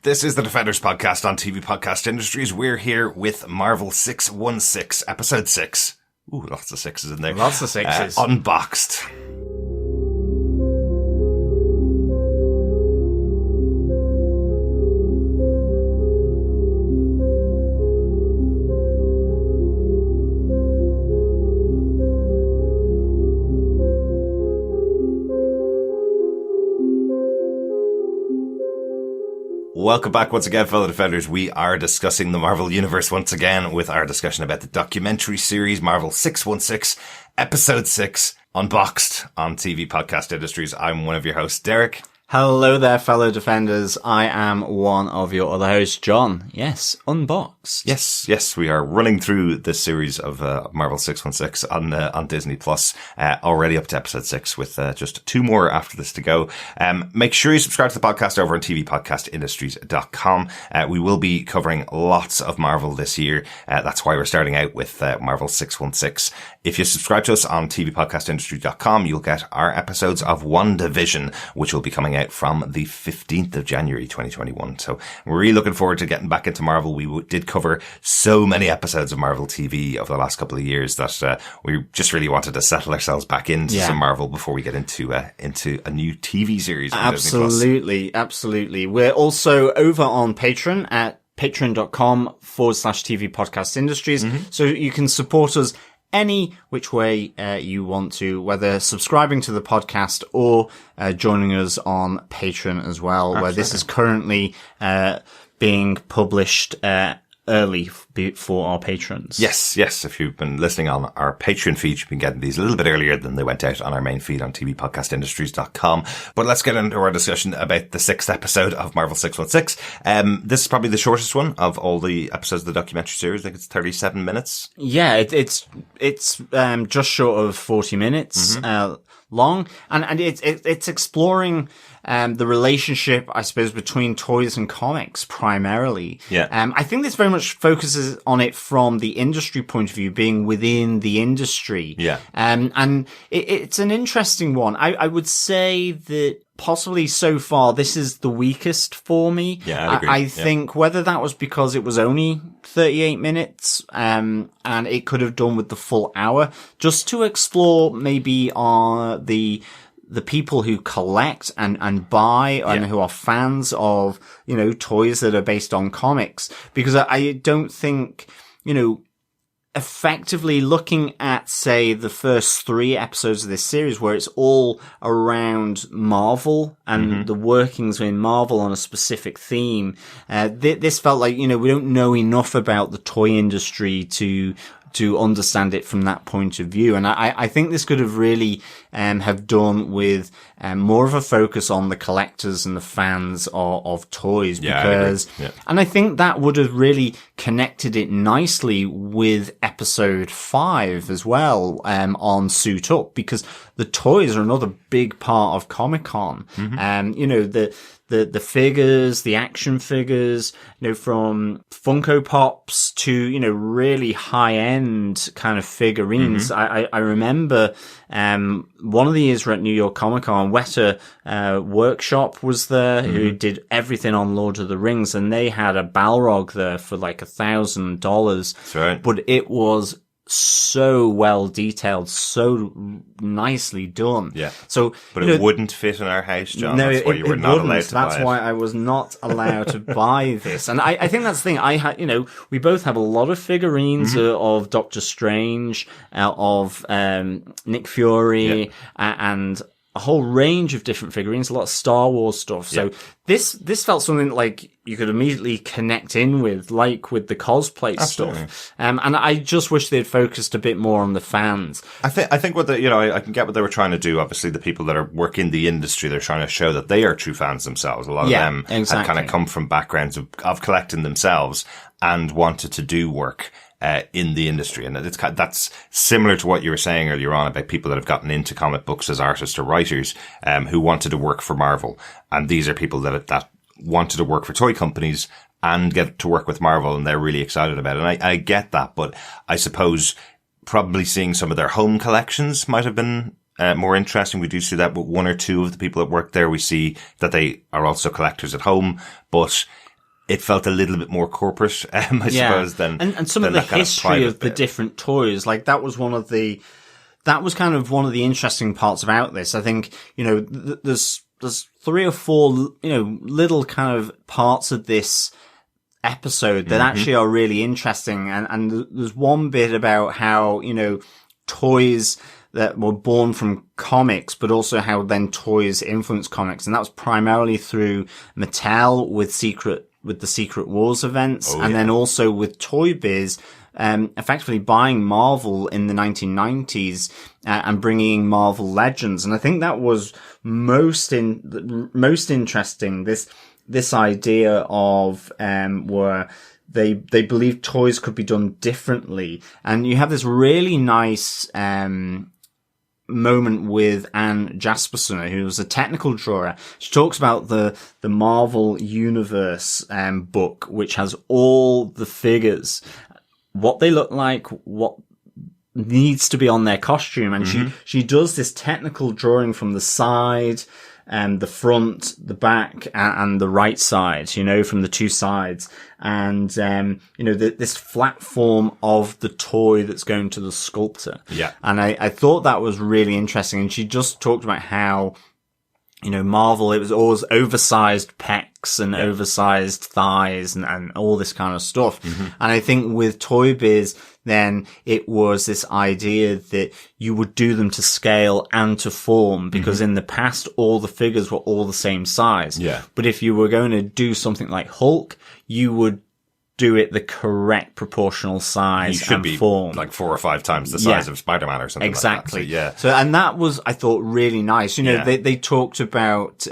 This is the Defenders podcast on TV Podcast Industries. We're here with Marvel 616, episode 6. Ooh, lots of sixes in there. Lots of sixes. Unboxed. Welcome back once again, fellow Defenders. We are discussing the Marvel Universe once again with our discussion about the documentary series Marvel 616, Episode 6, Unboxed on TV Podcast Industries. I'm one of your hosts, Derek. Hello there, fellow Defenders. I am one of your other hosts, John. Yes, Unboxed. Yes, we are running through this series of Marvel 616 on Disney Plus, already up to episode 6 with just 2 more after this to go. Make sure you subscribe to the podcast over on tvpodcastindustries.com. We will be covering lots of Marvel this year. That's why we're starting out with Marvel 616. If you subscribe to us on tvpodcastindustries.com, you'll get our episodes of WandaVision, which will be coming out from the 15th of January 2021. So we're really looking forward to getting back into Marvel. We did cover so many episodes of Marvel TV over the last couple of years that we just really wanted to settle ourselves back into some Marvel before we get into a new TV series. Absolutely. We're also over on Patreon at patreon.com/TV Podcast Industries. So you can support us any which way you want to, whether subscribing to the podcast or joining us on Patreon as well, where this is currently being published early for our patrons. Yes. If you've been listening on our Patreon feed, you've been getting these a little bit earlier than they went out on our main feed on tvpodcastindustries.com. But let's get into our discussion about the 6th episode of Marvel 616. This is probably the shortest one of all the episodes of the documentary series. I think it's 37 minutes. Yeah, it's just short of 40 minutes long, and it's exploring the relationship, I suppose, between toys and comics primarily. Yeah. I think this very much focuses on it from the industry point of view, being within the industry. Yeah. And it's an interesting one. I would say that possibly so far this is the weakest for me. Yeah, I'd agree. I think whether that was because it was only 38 minutes, and it could have done with the full hour, just to explore maybe the people who collect and buy and who are fans of, toys that are based on comics. Because I don't think, effectively looking at, say, the first 3 episodes of this series where it's all around Marvel and the workings in Marvel on a specific theme, this felt like, we don't know enough about the toy industry to understand it from that point of view. And I think this could have really have done with more of a focus on the collectors and the fans of toys, because and I think that would have really connected it nicely with episode 5 as well, on Suit Up, because the toys are another big part of Comic-Con. The figures, the action figures, from Funko Pops to, really high-end kind of figurines. I remember, one of the years we're at New York Comic Con, Weta Workshop was there, who did everything on Lord of the Rings, and they had a Balrog there for like $1,000. That's right. But it was so well detailed, so nicely done. Yeah. But it wouldn't fit in our house, John. No, that's why you were not allowed to buy it. That's why I was not allowed to buy this. And I think that's the thing. I had, we both have a lot of figurines of Doctor Strange, of Nick Fury, and a whole range of different figurines, a lot of Star Wars stuff. So this felt something like you could immediately connect in with, like with the cosplay stuff. And I just wish they'd focused a bit more on the fans. I think what I can get what they were trying to do. Obviously, the people that are work in the industry, they're trying to show that they are true fans themselves. A lot of them have kind of come from backgrounds of collecting themselves and wanted to do work in the industry. And that's similar to what you were saying earlier on about people that have gotten into comic books as artists or writers, who wanted to work for Marvel. And these are people that wanted to work for toy companies and get to work with Marvel, and they're really excited about it. And I get that, but I suppose probably seeing some of their home collections might have been more interesting. We do see that with 1 or 2 of the people that work there. We see that they are also collectors at home, but it felt a little bit more corporate, I suppose, than and some of the history of the different toys. Like that was kind of one of the interesting parts about this. I think, there's 3 or 4, little kind of parts of this episode that actually are really interesting. And there's one bit about how, toys that were born from comics, but also how then toys influence comics. And that was primarily through Mattel with the Secret Wars events. And then also with Toy Biz, effectively buying Marvel in the 1990s, and bringing Marvel Legends. And I think that was most interesting. This idea of, where they believed toys could be done differently. And you have this really nice, moment with Anne Jasperson, who was a technical drawer. She talks about the Marvel Universe book, which has all the figures, what they look like, what needs to be on their costume, and she does this technical drawing from the side, the front, the back, and the right side, from the 2 sides. And, this flat form of the toy that's going to the sculptor. Yeah. And I thought that was really interesting. And she just talked about how, Marvel, it was always oversized pecs and oversized thighs and all this kind of stuff. And I think with Toy Biz, then it was this idea that you would do them to scale and to form, because in the past, all the figures were all the same size. Yeah. But if you were going to do something like Hulk, you would do it the correct proportional size should and be form. Like 4 or 5 times the size of Spider-Man or something exactly. like that. So, and that was, I thought, really nice. They talked about,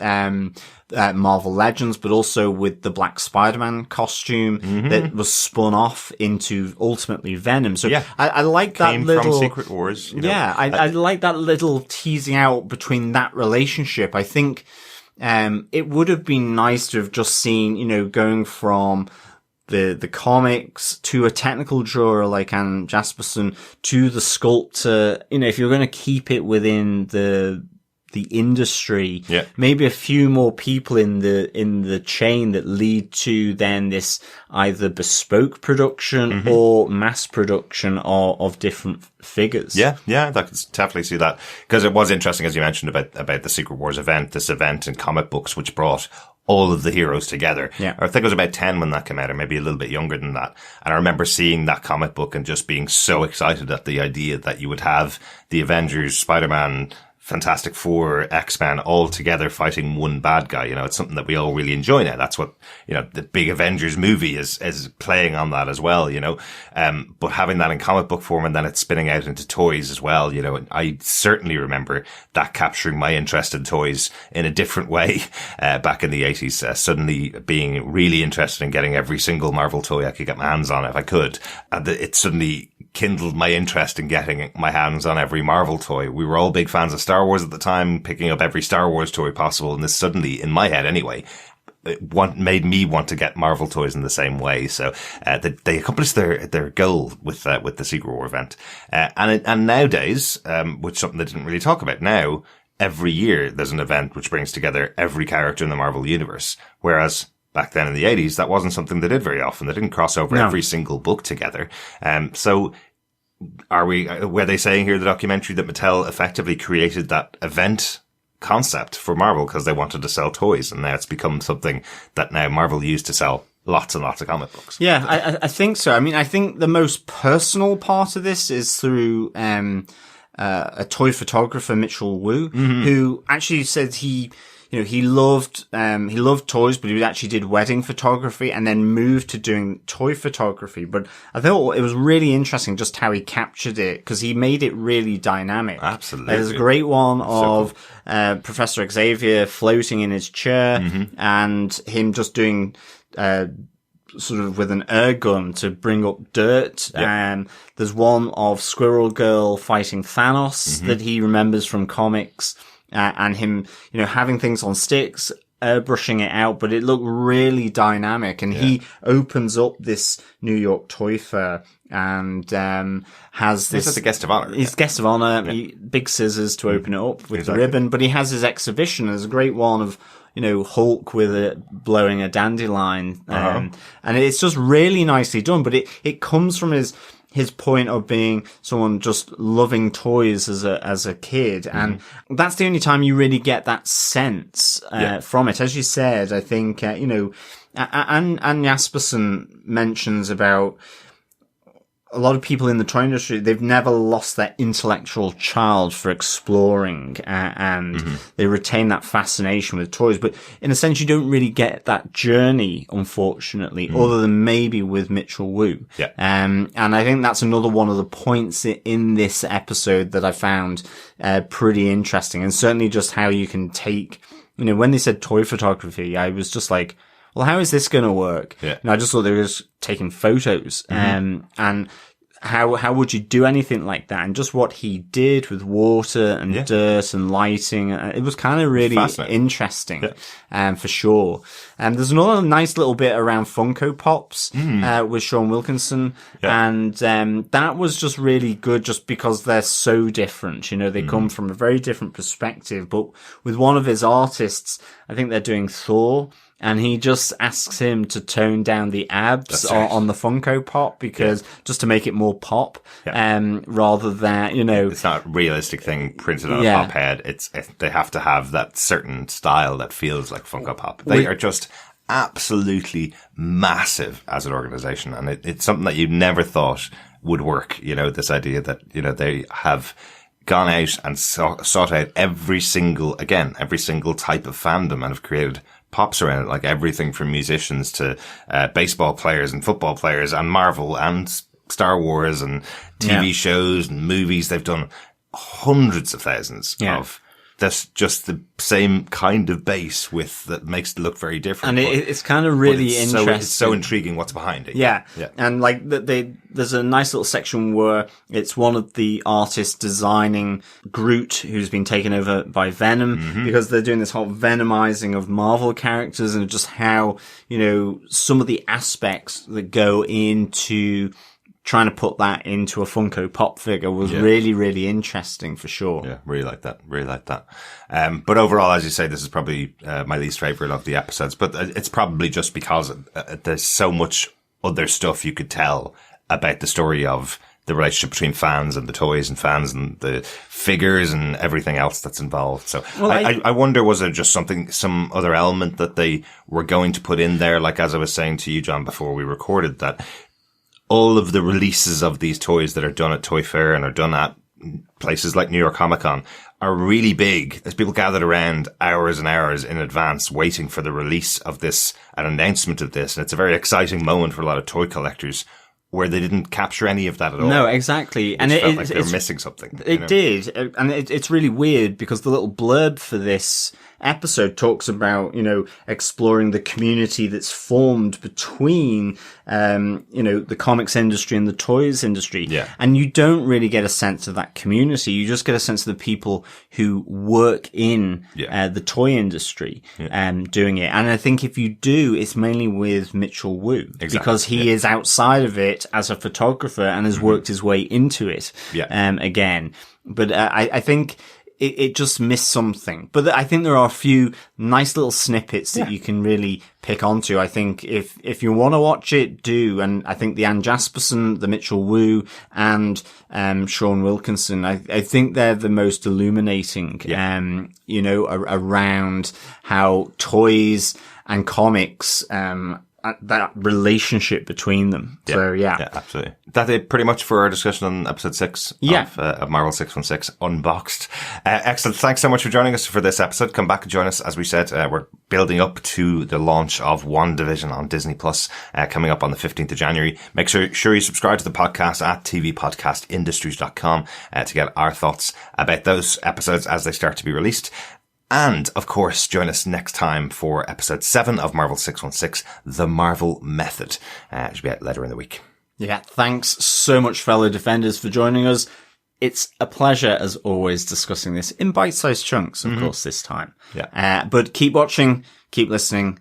Marvel Legends, but also with the Black Spider-Man costume that was spun off into ultimately Venom. So I like that little from Secret Wars. I like that little teasing out between that relationship. I think, it would have been nice to have just seen, going from the comics to a technical drawer like Anne Jasperson to the sculptor. If you're going to keep it within the industry, maybe a few more people in the chain that lead to then this either bespoke production or mass production of different figures. Yeah, I could definitely see that, because it was interesting, as you mentioned, about the Secret Wars event, this event in comic books which brought all of the heroes together. Yeah. I think I was about 10 when that came out, or maybe a little bit younger than that. And I remember seeing that comic book and just being so excited at the idea that you would have the Avengers, Spider-Man, Fantastic Four, X-Men all together fighting one bad guy. It's something that we all really enjoy now. That's what, the big Avengers movie is playing on that as well, but having that in comic book form and then it's spinning out into toys as well, I certainly remember that capturing my interest in toys in a different way, back in the 80s, suddenly being really interested in getting every single Marvel toy I could get my hands on if I could. And it suddenly kindled my interest in getting my hands on every Marvel toy. We were all big fans of Star Wars at the time, picking up every Star Wars toy possible, and this suddenly, in my head anyway, made me want to get Marvel toys in the same way. So they accomplished their goal with the Secret War event. And nowadays, which is something they didn't really talk about now, every year there's an event which brings together every character in the Marvel universe, whereas back then in the 80s, that wasn't something they did very often. They didn't cross over every single book together. So were they saying here in the documentary that Mattel effectively created that event concept for Marvel because they wanted to sell toys, and now it's become something that now Marvel used to sell lots and lots of comic books? Yeah, I think so. I mean, I think the most personal part of this is through a toy photographer, Mitchell Wu, who actually said he loved toys, but he actually did wedding photography and then moved to doing toy photography. But I thought it was really interesting just how he captured it, because he made it really dynamic. Absolutely. There's a great one of Professor Xavier floating in his chair and him just doing sort of with an air gun to bring up dirt. Yep. There's one of Squirrel Girl fighting Thanos that he remembers from comics. And him, having things on sticks, brushing it out, but it looked really dynamic. And he opens up this New York Toy Fair and has this. He's the guest of honor. He's guest of honor. Big scissors to open it up with the ribbon. But he has his exhibition. There's a great one of Hulk with blowing a dandelion. And it's just really nicely done, but it comes from his point of being someone just loving toys as a kid. And that's the only time you really get that sense, from it. As you said, I think, Anne Jasperson mentions about a lot of people in the toy industry, they've never lost their intellectual child for exploring, and they retain that fascination with toys. But in a sense, you don't really get that journey, unfortunately, other than maybe with Mitchell Wu. Yeah. And I think that's another one of the points in this episode that I found pretty interesting. And certainly just how you can take, when they said toy photography, I was just like, well, how is this going to work? Yeah. And I just thought they were just taking photos. And how would you do anything like that? And just what he did with water and dirt and lighting. It was kind of really interesting, for sure. And there's another nice little bit around Funko Pops, with Sean Wilkinson. Yeah. And, that was just really good just because they're so different. They come from a very different perspective, but with one of his artists, I think they're doing Thor. And he just asks him to tone down the abs on the Funko Pop because just to make it more pop, rather than, it's not a realistic thing printed on a pop head. They have to have that certain style that feels like Funko Pop. They are just absolutely massive as an organization. And it's something that you never thought would work. This idea that, they have gone out and sought out every single type of fandom and have created pops around it, like everything from musicians to baseball players and football players and Marvel and Star Wars and TV shows and movies. They've done hundreds of thousands of that's just the same kind of base that makes it look very different. And it's kind of really interesting. It's so intriguing what's behind it. Yeah. And like there's a nice little section where it's one of the artists designing Groot, who's been taken over by Venom, because they're doing this whole Venomizing of Marvel characters and just how, some of the aspects that go into trying to put that into a Funko Pop figure was really, really interesting for sure. Yeah, really like that. But overall, as you say, this is probably my least favorite of the episodes, but it's probably just because there's so much other stuff you could tell about the story of the relationship between fans and the toys and fans and the figures and everything else that's involved. So I wonder, was there just some other element that they were going to put in there? Like, as I was saying to you, John, before we recorded, that all of the releases of these toys that are done at Toy Fair and are done at places like New York Comic Con are really big. There's people gathered around hours and hours in advance waiting for the release of this, an announcement of this. And it's a very exciting moment for a lot of toy collectors where they didn't capture any of that at all. No, exactly. And it felt like they were missing something. It did. And it's really weird because the little blurb for this episode talks about, exploring the community that's formed between, the comics industry and the toys industry. Yeah. And you don't really get a sense of that community. You just get a sense of the people who work in the toy industry, doing it. And I think if you do, it's mainly with Mitchell Wu. Exactly. Because he is outside of it as a photographer and has worked his way into it, again. But, I think it just missed something. But I think there are a few nice little snippets that you can really pick onto. I think if you want to watch it, do. And I think the Anne Jasperson, the Mitchell Wu, and Sean Wilkinson, I think they're the most illuminating, around how toys and comics, that relationship between them. Yeah. So, yeah, absolutely. That is pretty much for our discussion on episode 6 of Marvel 616 Unboxed. Excellent. Thanks so much for joining us for this episode. Come back and join us. As we said, we're building up to the launch of WandaVision on Disney Plus, coming up on the 15th of January. Make sure you subscribe to the podcast at tvpodcastindustries.com to get our thoughts about those episodes as they start to be released. And, of course, join us next time for episode 7 of Marvel 616, The Marvel Method. It should be out later in the week. Yeah, thanks so much, fellow Defenders, for joining us. It's a pleasure, as always, discussing this in bite-sized chunks, of course, this time. Yeah. But keep watching, keep listening,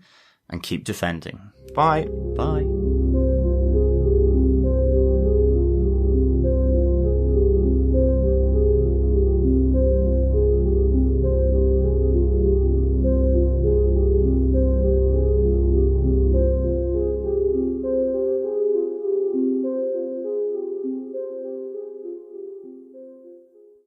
and keep defending. Bye. Bye.